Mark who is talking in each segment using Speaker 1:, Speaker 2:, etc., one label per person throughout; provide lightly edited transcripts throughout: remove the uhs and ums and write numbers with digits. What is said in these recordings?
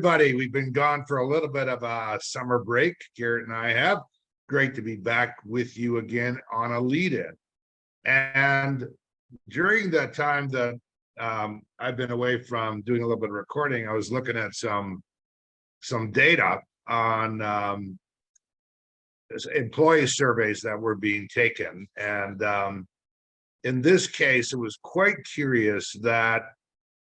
Speaker 1: everybody. We've been gone for a little bit of a summer break. Garrett and I have. Great to be back with you again on a lead-in. And during that time that I've been away from doing a little bit of recording, I was looking at some data on employee surveys that were being taken. And in this case, it was quite curious that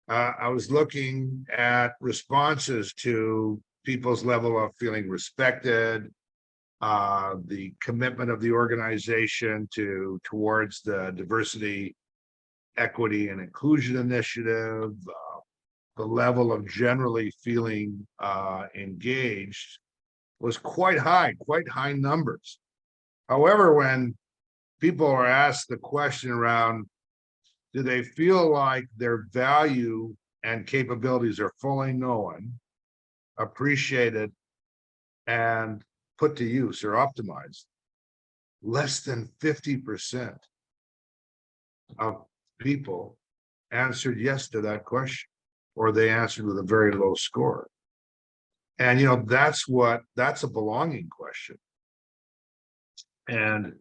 Speaker 1: I was looking at responses to people's level of feeling respected, the commitment of the organization towards the diversity, equity, and inclusion initiative, the level of generally feeling engaged was quite high numbers. However, when people are asked the question around, do they feel like their value and capabilities are fully known, appreciated, and put to use or optimized? Less than 50% of people answered yes to that question, or they answered with a very low score. And that's a belonging question. And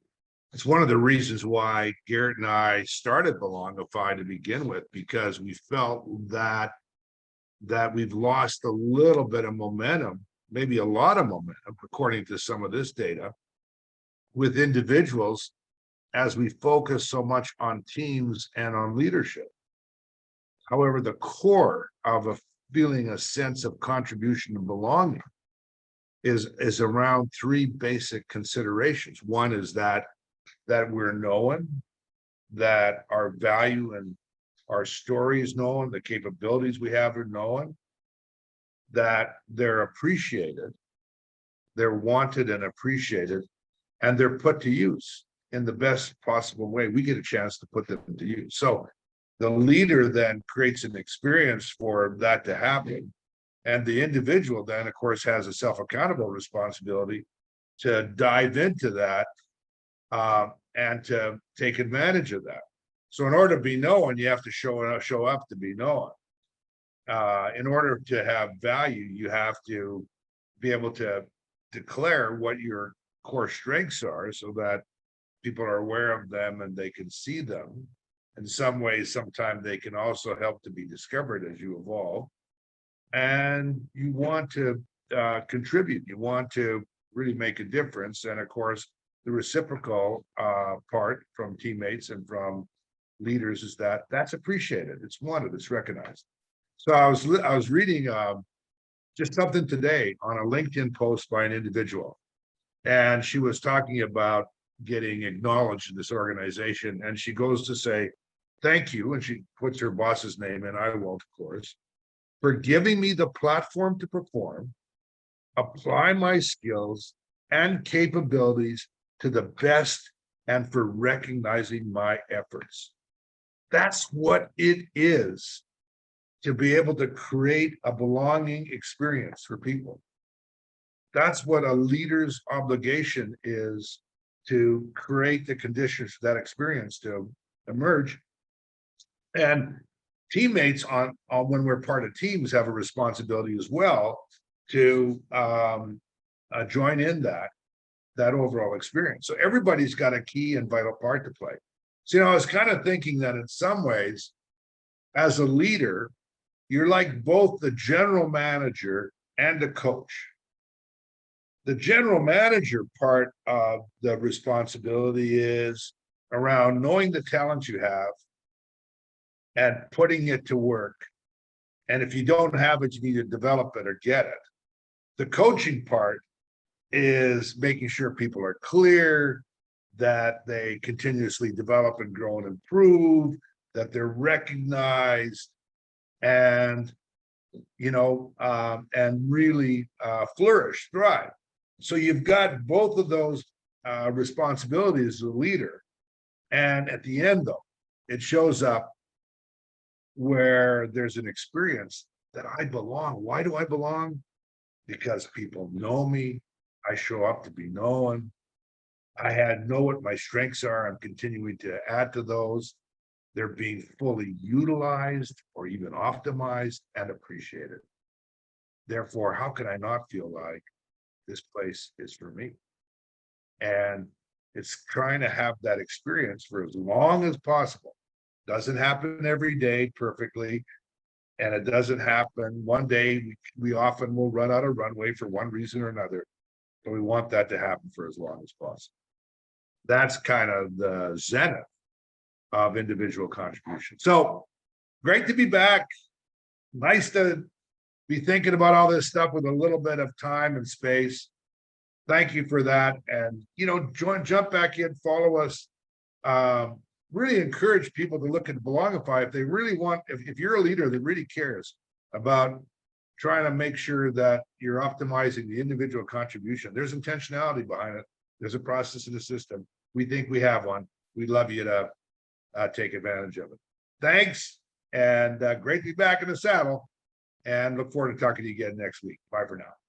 Speaker 1: it's one of the reasons why Garrett and I started Belongify to begin with, because we felt that we've lost a little bit of momentum, maybe a lot of momentum, according to some of this data, with individuals as we focus so much on teams and on leadership. However, the core of feeling a sense of contribution and belonging is around three basic considerations. One is that we're known, that our value and our story is known, the capabilities we have are known, that they're appreciated, they're wanted and appreciated, and they're put to use in the best possible way. We get a chance to put them to use. So the leader then creates an experience for that to happen. And the individual then, of course, has a self-accountable responsibility to dive into that and to take advantage of that. So in order to be known, you have to show up to be known. In order to have value, you have to be able to declare what your core strengths are so that people are aware of them and they can see them. In some ways, sometimes they can also help to be discovered as you evolve. And you want to contribute. You want to really make a difference. And of course, the reciprocal part from teammates and from leaders is that's appreciated. It's wanted. It's recognized. So I was reading just something today on a LinkedIn post by an individual, and she was talking about getting acknowledged in this organization, and she goes to say, "Thank you," and she puts her boss's name in. I won't, of course, "for giving me the platform to perform, apply my skills and capabilities to the best, and for recognizing my efforts." That's what it is to be able to create a belonging experience for people. That's what a leader's obligation is, to create the conditions for that experience to emerge. And teammates when we're part of teams have a responsibility as well to join in that overall experience. So everybody's got a key and vital part to play. So I was kind of thinking that in some ways, as a leader, you're like both the general manager and the coach. The general manager part of the responsibility is around knowing the talent you have and putting it to work. And if you don't have it, you need to develop it or get it. The coaching part is making sure people are clear, that they continuously develop and grow and improve, that they're recognized, and and really flourish, thrive. So you've got both of those responsibilities as a leader. And at the end, though, it shows up where there's an experience that I belong. Why do I belong? Because people know me. I show up to be known. I know what my strengths are. I'm continuing to add to those. They're being fully utilized or even optimized and appreciated. Therefore, how can I not feel like this place is for me? And it's trying to have that experience for as long as possible. Doesn't happen every day perfectly. And it doesn't happen one day. We often will run out of runway for one reason or another. But we want that to happen for as long as possible. That's kind of the zenith of individual contribution. So great to be back. Nice to be thinking about all this stuff with a little bit of time and space. Thank you for that. And, jump back in, follow us. Really encourage people to look at Belongify if they really want, if you're a leader that really cares about trying to make sure that you're optimizing the individual contribution. There's intentionality behind it. There's a process in the system. We think we have one. We'd love you to take advantage of it. Thanks, and great to be back in the saddle, and look forward to talking to you again next week. Bye for now.